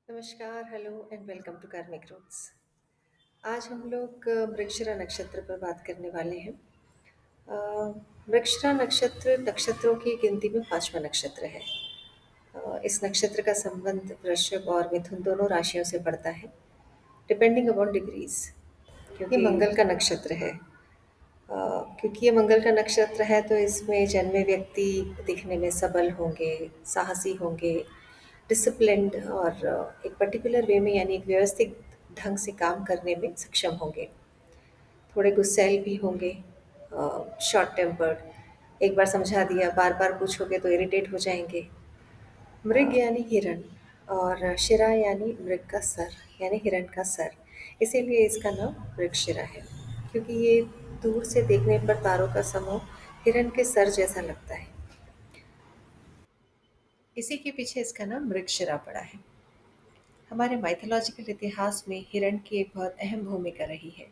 नमस्कार, hello and welcome to कार्मिक roots. आज हम लोग मृगशिरा नक्षत्र पर बात करने वाले हैं। मृगशिरा नक्षत्र नक्षत्रों की गिनती में पांचवा नक्षत्र है। इस नक्षत्र का संबंध वृश्चिक और मिथुन दोनों राशियों से पड़ता है, डिपेंडिंग अपॉन डिग्रीज। ये क्योंकि मंगल का नक्षत्र है। क्योंकि ये मंगल का नक्षत्र है तो इसमें जन्मे व्यक्ति दिखने में सबल होंगे, साहसी होंगे, डिसिप्लिन्ड और एक पर्टिकुलर वे में यानी एक व्यवस्थित ढंग से काम करने में सक्षम होंगे। थोड़े गुस्सैल भी होंगे, शॉर्ट टेम्पर्ड, एक बार समझा दिया बार बार पूछोगे तो इरिटेट हो जाएंगे। मृग यानी हिरण और शिरा यानी मृग का सर यानी हिरण का सर, इसीलिए इसका नाम मृगशिरा है। क्योंकि ये दूर से देखने पर तारों का समूह हिरण के सर जैसा लगता है, इसी के पीछे इसका नाम मृगशिरा पड़ा है। हमारे माइथोलॉजिकल इतिहास में हिरण की एक बहुत अहम भूमिका रही है।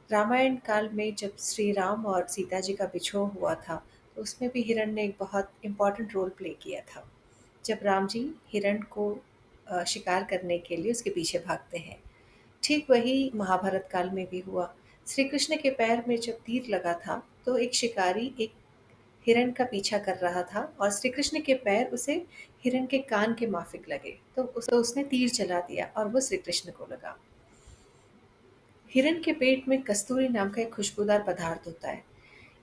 रामायण काल में जब श्री राम और सीता जी का बिछोह हुआ था, तो उसमें भी हिरण ने एक बहुत इम्पोर्टेंट रोल प्ले किया था। जब राम जी हिरण को शिकार करने के लिए उसके पीछे भागते हैं, ठीक वही महाभारत काल में भी हुआ। श्री कृष्ण के पैर में जब तीर लगा था, तो एक शिकारी एक हिरण का पीछा कर रहा था और श्री कृष्ण के पैर उसे हिरण के कान के माफिक लगे, तो उसने तीर चला दिया और वो श्री कृष्ण को लगा। हिरण के पेट में कस्तूरी नाम का एक खुशबूदार पदार्थ होता है,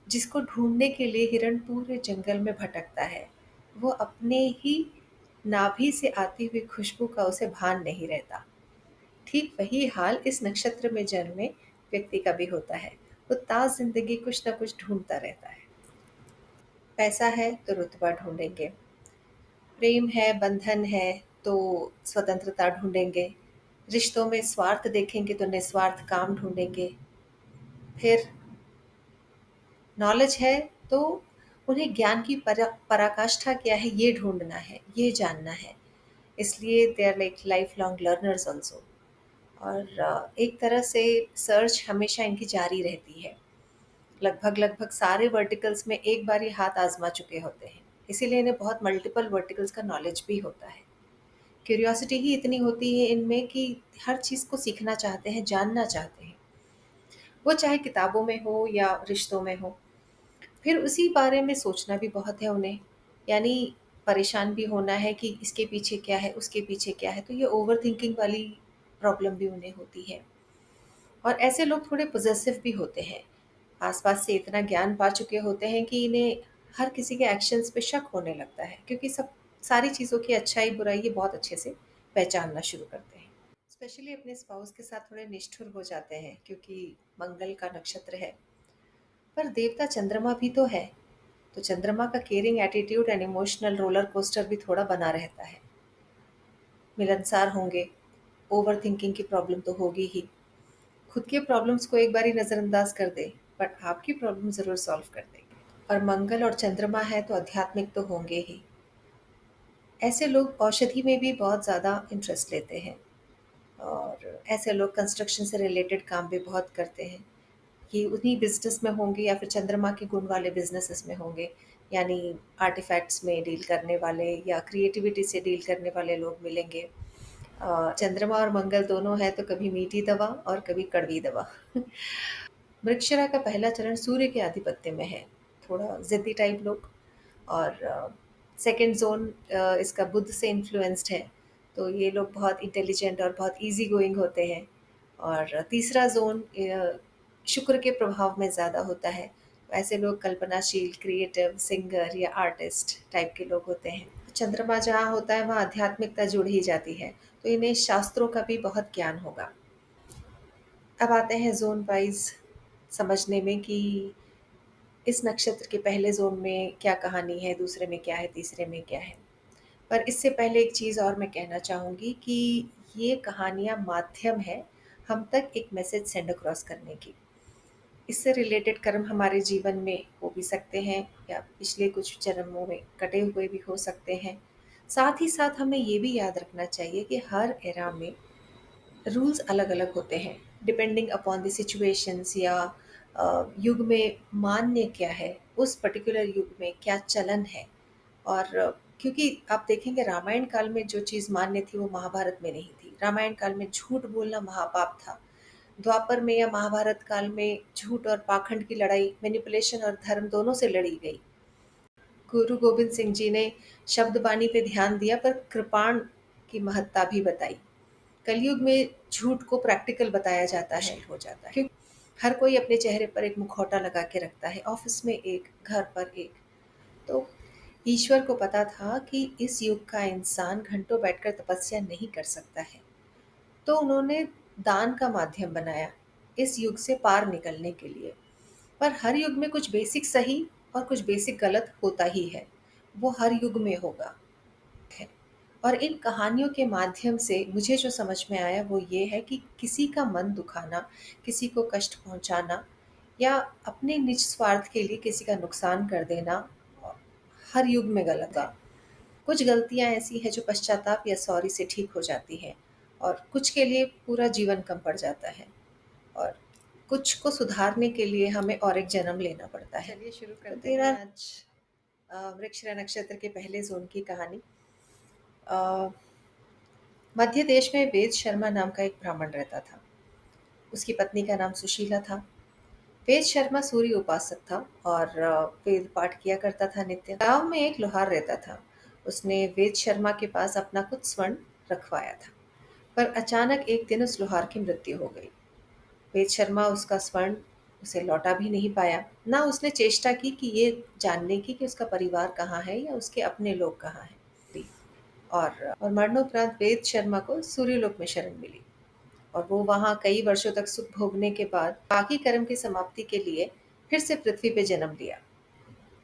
जिसको ढूंढने के लिए हिरण पूरे जंगल में भटकता है। वो अपने ही नाभि से आती हुई खुशबू का उसे भान नहीं रहता। ठीक वही हाल इस नक्षत्र में जन्मे व्यक्ति का भी होता है। वो ताज जिंदगी कुछ न कुछ ढूंढता रहता है। पैसा है तो रुतबा ढूंढेंगे, प्रेम है, बंधन है तो स्वतंत्रता ढूंढेंगे, रिश्तों में स्वार्थ देखेंगे तो निस्वार्थ काम ढूंढेंगे, फिर नॉलेज है तो उन्हें ज्ञान की पराकाष्ठा क्या है ये ढूंढना है, ये जानना है। इसलिए they are like life long learners also. और एक तरह से सर्च हमेशा इनकी जारी रहती है। लगभग लगभग सारे वर्टिकल्स में एक बार ये हाथ आजमा चुके होते हैं, इसीलिए इन्हें बहुत मल्टीपल वर्टिकल्स का नॉलेज भी होता है। क्यूरियोसिटी ही इतनी होती है इनमें कि हर चीज़ को सीखना चाहते हैं, जानना चाहते हैं, वो चाहे किताबों में हो या रिश्तों में हो। फिर उसी बारे में सोचना भी बहुत है उन्हें, यानी परेशान भी होना है कि इसके पीछे क्या है, उसके पीछे क्या है, तो ये ओवर थिंकिंग वाली प्रॉब्लम भी उन्हें होती है। और ऐसे लोग थोड़े पॉसेसिव भी होते हैं, आसपास से इतना ज्ञान पा चुके होते हैं कि इन्हें हर किसी के एक्शंस पे शक होने लगता है, क्योंकि सब सारी चीज़ों की अच्छाई बुराई ये बहुत अच्छे से पहचानना शुरू करते हैं। स्पेशली अपने स्पाउस के साथ थोड़े निष्ठुर हो जाते हैं, क्योंकि मंगल का नक्षत्र है। पर देवता चंद्रमा भी तो है, तो चंद्रमा का caring attitude and emotional roller coaster भी थोड़ा बना रहता है। मिलनसार होंगे, ओवर थिंकिंग की प्रॉब्लम तो होगी ही। खुद के प्रॉब्लम्स को एक बार ही नज़रअंदाज कर दे, बट आपकी प्रॉब्लम ज़रूर सॉल्व कर देंगे। और मंगल और चंद्रमा है तो आध्यात्मिक तो होंगे ही। ऐसे लोग औषधि में भी बहुत ज़्यादा इंटरेस्ट लेते हैं, और ऐसे लोग कंस्ट्रक्शन से रिलेटेड काम भी बहुत करते हैं। कि उन्हीं बिज़नेस में होंगे या फिर चंद्रमा के गुण वाले बिज़नेसेस में होंगे, यानी आर्टिफैक्ट्स में डील करने वाले या क्रिएटिविटी से डील करने वाले लोग मिलेंगे। चंद्रमा और मंगल दोनों है तो कभी मीठी दवा और कभी कड़वी दवा। वृक्षरा का पहला चरण सूर्य के आधिपत्य में है, थोड़ा ज़िद्दी टाइप लोग। और सेकंड ज़ोन इसका बुध से इन्फ्लुएंस्ड है, तो ये लोग बहुत इंटेलिजेंट और बहुत इजी गोइंग होते हैं। और तीसरा ज़ोन शुक्र के प्रभाव में ज़्यादा होता है, तो ऐसे लोग कल्पनाशील, क्रिएटिव, सिंगर या आर्टिस्ट टाइप के लोग होते हैं। चंद्रमा जहाँ होता है वहाँ आध्यात्मिकता जुड़ ही जाती है, तो इन्हें शास्त्रों का भी बहुत ज्ञान होगा। अब आते हैं ज़ोन वाइज समझने में कि इस नक्षत्र के पहले ज़ोन में क्या कहानी है, दूसरे में क्या है, तीसरे में क्या है। पर इससे पहले एक चीज़ और मैं कहना चाहूँगी कि ये कहानियाँ माध्यम है हम तक एक मैसेज सेंड अक्रॉस करने की। इससे रिलेटेड कर्म हमारे जीवन में हो भी सकते हैं या पिछले कुछ जन्मों में कटे हुए भी हो सकते हैं। साथ ही साथ हमें ये भी याद रखना चाहिए कि हर एरा में रूल्स अलग-अलग होते हैं, डिपेंडिंग अपॉन द सिचुएशंस या युग में मान्य क्या है, उस पर्टिकुलर युग में क्या चलन है। और क्योंकि आप देखेंगे रामायण काल में जो चीज़ मान्य थी वो महाभारत में नहीं थी। रामायण काल में झूठ बोलना महापाप था। द्वापर में या महाभारत काल में झूठ और पाखंड की लड़ाई, मैनिपुलेशन और धर्म दोनों से लड़ी गई। गुरु गोविंद सिंह जी ने शब्द बानी पे ध्यान दिया पर कृपाण की महत्ता भी बताई। कलयुग में झूठ को प्रैक्टिकल बताया जाता है, हो जाता है, क्योंकि हर कोई अपने चेहरे पर एक मुखौटा लगा के रखता है, ऑफिस में एक, घर पर एक। तो ईश्वर को पता था कि इस युग का इंसान घंटों बैठकर तपस्या नहीं कर सकता है, तो उन्होंने दान का माध्यम बनाया इस युग से पार निकलने के लिए। पर हर युग में कुछ बेसिक सही और कुछ बेसिक गलत होता ही है, वो हर युग में होगा है। और इन कहानियों के माध्यम से मुझे जो समझ में आया वो ये है कि किसी का मन दुखाना, किसी को कष्ट पहुंचाना या अपने निज स्वार्थ के लिए किसी का नुकसान कर देना हर युग में गलत है। कुछ गलतियां ऐसी हैं जो पश्चाताप या सॉरी से ठीक हो जाती हैं, और कुछ के लिए पूरा जीवन कम पड़ जाता है, और कुछ को सुधारने के लिए हमें और एक जन्म लेना पड़ता है। चलिए शुरू करते हैं आज वृक्ष नक्षत्र के पहले जोन की कहानी। अ, मध्य देश में वेद शर्मा नाम का एक ब्राह्मण रहता था। उसकी पत्नी का नाम सुशीला था। वेद शर्मा सूर्य उपासक था और वेद पाठ किया करता था नित्य। गांव में एक लोहार रहता था। उसने वेद शर्मा के पास अपना कुछ स्वर्ण रखवाया था, पर अचानक एक दिन उस लोहार की मृत्यु हो गई। वेद शर्मा उसका स्वर्ण उसे लौटा भी नहीं पाया, ना उसने चेष्टा की कि ये जानने की कि उसका परिवार कहाँ है या उसके अपने लोग कहाँ हैं। और मरणोपरांत वेद शर्मा को सूर्यलोक में शरण मिली, और वो वहां कई वर्षों तक सुख भोगने के बाद बाकी कर्म की समाप्ति के लिए फिर से पृथ्वी पे जन्म लिया।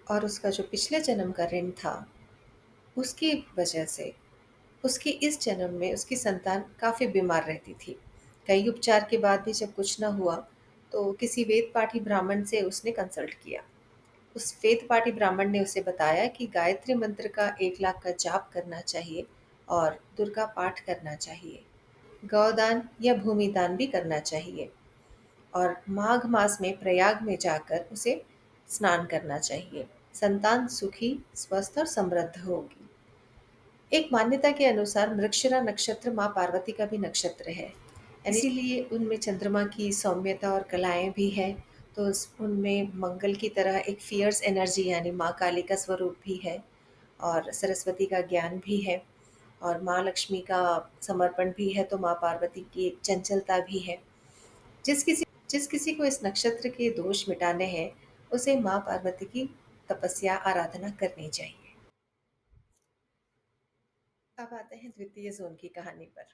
और उसका जो पिछले जन्म का ऋण था, उसकी वजह से उसकी इस जन्म में उसकी संतान काफी बीमार रहती थी। कई उपचार के बाद भी जब कुछ न हुआ, तो किसी वेद पाठी ब्राह्मण से उसने कंसल्ट किया। उस वेद पाठी ब्राह्मण ने उसे बताया कि गायत्री मंत्र का 1 लाख का जाप करना चाहिए, और दुर्गा पाठ करना चाहिए, गौदान या भूमि दान भी करना चाहिए, और माघ मास में प्रयाग में जाकर उसे स्नान करना चाहिए। संतान सुखी, स्वस्थ और समृद्ध होगी। एक मान्यता के अनुसार मृगशिरा नक्षत्र माँ पार्वती का भी नक्षत्र है, इसीलिए उनमें चंद्रमा की सौम्यता और कलाएं भी हैं। तो उनमें मंगल की तरह एक फियर्स एनर्जी यानी माँ काली का स्वरूप भी है, और सरस्वती का ज्ञान भी है, और माँ लक्ष्मी का समर्पण भी है, तो माँ पार्वती की एक चंचलता भी है। जिस किसी को इस नक्षत्र के दोष मिटाने हैं, उसे माँ पार्वती की तपस्या आराधना करनी चाहिए। अब आते हैं द्वितीय जोन की कहानी पर।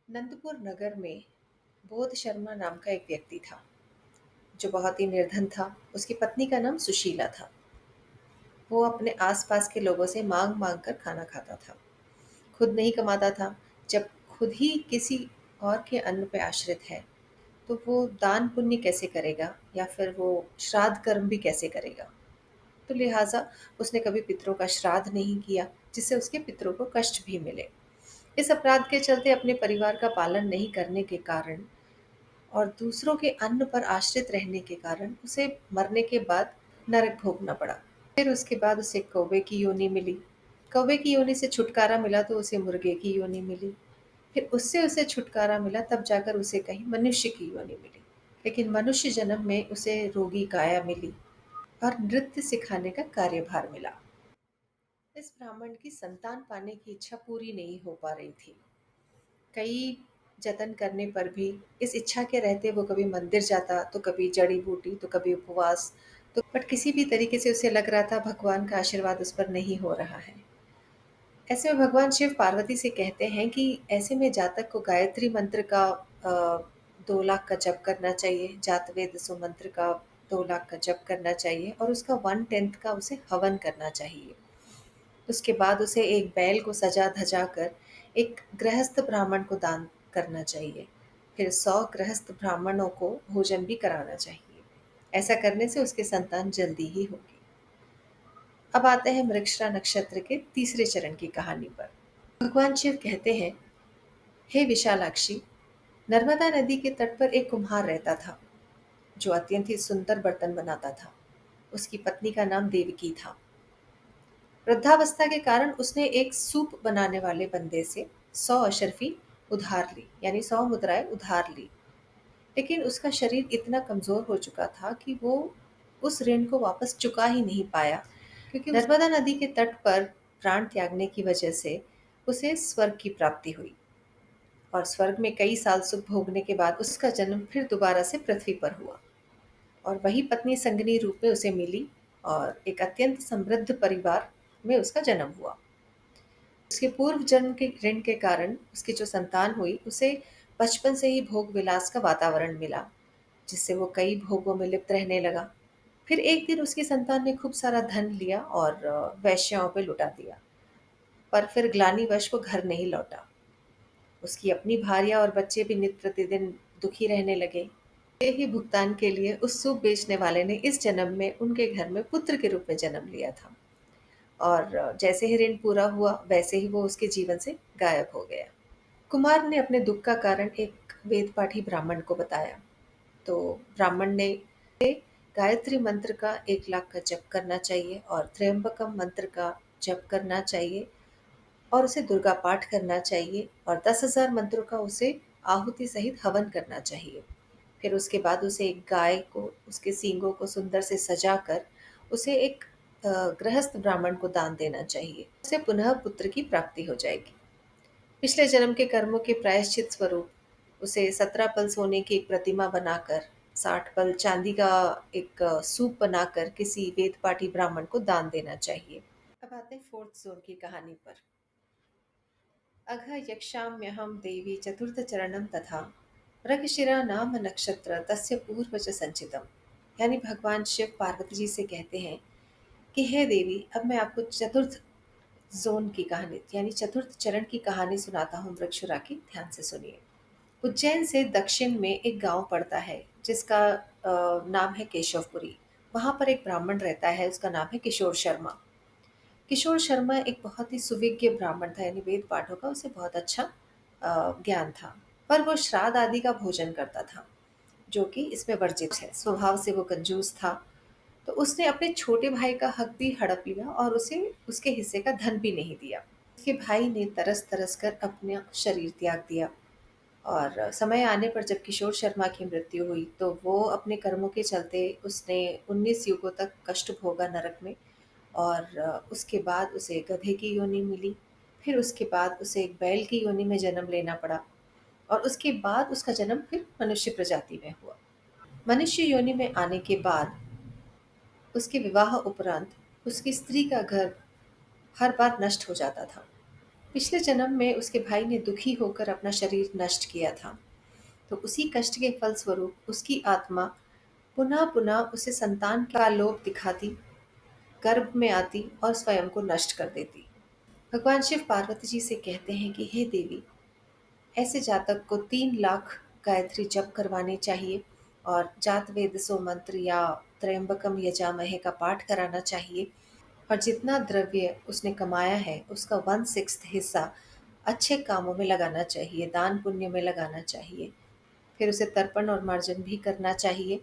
नंदपुर नगर में बोध शर्मा नाम का एक व्यक्ति था, जो बहुत ही निर्धन था। उसकी पत्नी का नाम सुशीला था। वो अपने आसपास के लोगों से मांग मांग कर खाना खाता था, खुद नहीं कमाता था। जब खुद ही किसी और के अन्न पे आश्रित है, तो वो दान पुण्य कैसे करेगा, या फिर वो श्राद्ध कर्म भी कैसे करेगा। तो लिहाजा उसने कभी पितरों का श्राद्ध नहीं किया, जिससे उसके पितरों को कष्ट भी मिले। इस अपराध के चलते अपने परिवार का पालन नहीं करने के कारण और दूसरों के अन्न पर आश्रित रहने के कारण उसे मरने के बाद नरक भोगना पड़ा। फिर उसके बाद उसे कौवे की योनि मिली। कौवे की योनि से छुटकारा मिला तो उसे मुर्गे की योनि मिली। फिर उससे उसे छुटकारा मिला, तब जाकर उसे कहीं मनुष्य की योनि मिली। लेकिन मनुष्य जन्म में उसे रोगी काया मिली और नृत्य सिखाने का कार्यभार मिला। इस ब्राह्मण की संतान पाने की इच्छा पूरी नहीं हो पा रही थी। कई जतन करने पर भी इस इच्छा के रहते वो कभी मंदिर जाता, तो कभी जड़ी बूटी, तो कभी उपवास, तो बट किसी भी तरीके से उसे लग रहा था भगवान का आशीर्वाद उस पर नहीं हो रहा है। ऐसे में भगवान शिव पार्वती से कहते हैं कि ऐसे में जातक को गायत्री मंत्र का 2 लाख का जप करना चाहिए, जातवेद सो मंत्र का 2 लाख का जप करना चाहिए, और उसका 1/10 का उसे हवन करना चाहिए। उसके बाद उसे एक बैल को सजा धजा कर एक गृहस्थ ब्राह्मण को दान करना चाहिए। फिर 100 गृहस्थ ब्राह्मणों को भोजन भी कराना चाहिए। ऐसा करने से उसकी संतान जल्दी ही होगी। अब आते हैं मृगशिरा नक्षत्र के तीसरे चरण की कहानी पर। भगवान शिव कहते हैं, हे विशालाक्षी, नर्मदा नदी के तट पर एक कुम्हार रहता था, जो अत्यंत ही सुंदर बर्तन बनाता था। उसकी पत्नी का नाम देवकी था। वृद्धावस्था के कारण उसने एक सूप बनाने वाले बंदे से 100 अशरफी उधार ली, यानी 100 मुद्राएं उधार ली। लेकिन उसका शरीर इतना कमजोर हो चुका था कि वो उस ऋण को वापस चुका ही नहीं पाया, क्योंकि नर्मदा नदी के तट पर प्राण त्यागने की वजह से उसे स्वर्ग की प्राप्ति हुई। और स्वर्ग में कई साल सुख भोगने के बाद उसका जन्म फिर दोबारा से पृथ्वी पर हुआ, और वही पत्नी संगिनी रूप में उसे मिली, और एक अत्यंत समृद्ध परिवार में उसका जन्म हुआ। उसके पूर्व जन्म के ऋण के कारण उसकी जो संतान हुई उसे बचपन से ही भोग विलास का वातावरण मिला, जिससे वो कई भोगों में लिप्त रहने लगा। फिर एक दिन उसकी संतान ने खूब सारा धन लिया और वेश्याओं पे लुटा दिया, पर फिर ग्लानिवश वो घर नहीं लौटा। उसकी अपनी भार्या और बच्चे भी नित्य प्रतिदिन दुखी रहने लगे। ये ही भुगतान के लिए उस सूप बेचने वाले ने इस जन्म में उनके घर में पुत्र के रूप में जन्म लिया था। और जैसे ही ऋण पूरा हुआ वैसे ही वो उसके जीवन से गायब हो गया। कुमार ने अपने दुख का कारण एक वेद पाठी ब्राह्मण को बताया। तो ब्राह्मण ने गायत्री मंत्र का 1 लाख का जप करना चाहिए, और त्र्यंबकम मंत्र का जप करना चाहिए, और उसे दुर्गा पाठ करना चाहिए, और 10,000 मंत्रों का उसे आहुति सहित हवन करना चाहिए। फिर उसके बाद उसे एक गाय को उसके सींगों को सुंदर से सजाकर उसे एक गृहस्थ ब्राह्मण को दान देना चाहिए। उसे पुनः पुत्र की प्राप्ति हो जाएगी। पिछले जन्म के कर्मों के प्रायश्चित स्वरूप उसे 17 पल सोने की एक प्रतिमा बनाकर, 60 पल चांदी का एक सूप बनाकर किसी वेद पाठी ब्राह्मण को दान देना चाहिए। अब आते हैं फोर्थ जोन की कहानी पर। अघ यक्षाम्यहं देवी चतुर्थ चरणम तथा मृगशिरा नाम नक्षत्र तस्य पूर्व च संचितम। यानी भगवान शिव पार्वती जी से कहते हैं कि हे देवी, अब मैं आपको चतुर्थ जोन की कहानी यानी चतुर्थ चरण की कहानी सुनाता हूँ वृक्षुरा की, ध्यान से सुनिए। उज्जैन से दक्षिण में एक गांव पड़ता है जिसका नाम है केशवपुरी। वहां पर एक ब्राह्मण रहता है, उसका नाम है किशोर शर्मा। किशोर शर्मा एक बहुत ही सुविज्ञ ब्राह्मण था, यानी वेद पाठों का उसे बहुत अच्छा ज्ञान था। पर वो श्राद्ध आदि का भोजन करता था, जो कि इसमें वर्जित है। स्वभाव से वो कंजूस था। तो उसने अपने छोटे भाई का हक भी हड़प लिया और उसे उसके हिस्से का धन भी नहीं दिया। उसके भाई ने तरस तरस कर अपना शरीर त्याग दिया, और समय आने पर जब किशोर शर्मा की मृत्यु हुई तो वो अपने कर्मों के चलते उसने 19 युगों तक कष्ट भोगा नरक में। और उसके बाद उसे गधे की योनि मिली। फिर उसके बाद उसे एक बैल की योनि में जन्म लेना पड़ा, और उसके बाद उसका जन्म फिर मनुष्य प्रजाति में हुआ। मनुष्य योनि में आने के बाद उसके विवाह उपरांत उसकी स्त्री का गर्भ हर बार नष्ट हो जाता था। पिछले जन्म में उसके भाई ने दुखी होकर अपना शरीर नष्ट किया था, तो उसी कष्ट के फलस्वरूप उसकी आत्मा पुनः पुनः उसे संतान का लोभ दिखाती, गर्भ में आती और स्वयं को नष्ट कर देती। भगवान शिव पार्वती जी से कहते हैं कि हे देवी, ऐसे जातक को 3 लाख गायत्री जप करवाने चाहिए, और जात वेद सो मंत्र या त्र्यंबकम यजामहे का पाठ कराना चाहिए, और जितना द्रव्य उसने कमाया है उसका 1/6 हिस्सा अच्छे कामों में लगाना चाहिए, दान पुण्य में लगाना चाहिए। फिर उसे तर्पण और मार्जन भी करना चाहिए।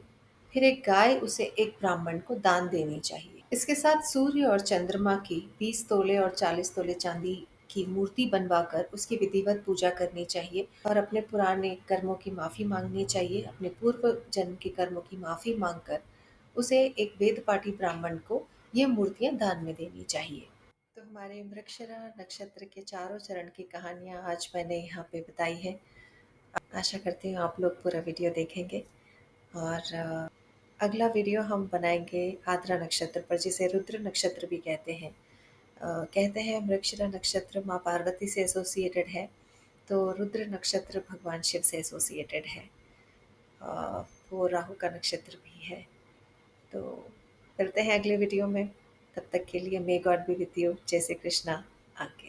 फिर एक गाय उसे एक ब्राह्मण को दान देनी चाहिए। इसके साथ सूर्य और चंद्रमा की 20 तोले और 40 तोले चांदी की मूर्ति बनवाकर उसकी विधिवत पूजा करनी चाहिए, और अपने पुराने कर्मों की माफी मांगनी चाहिए। अपने पूर्व जन्म के कर्मों की माफी मांगकर उसे एक वेद पाठी ब्राह्मण को ये मूर्तियां दान में देनी चाहिए। तो हमारे मृगशिरा नक्षत्र के चारों चरण की कहानियां आज मैंने यहाँ पे बताई है। आशा करती हूँ आप लोग पूरा वीडियो देखेंगे। और अगला वीडियो हम बनाएंगे आद्रा नक्षत्र पर, जिसे रुद्र नक्षत्र भी कहते हैं। कहते हैं मृगशिरा नक्षत्र माँ पार्वती से एसोसिएटेड है, तो रुद्र नक्षत्र भगवान शिव से एसोसिएटेड है। वो राहु का नक्षत्र भी है। तो मिलते हैं अगले वीडियो में। तब तक के लिए may God be with you. जय श्री कृष्णा। आगे।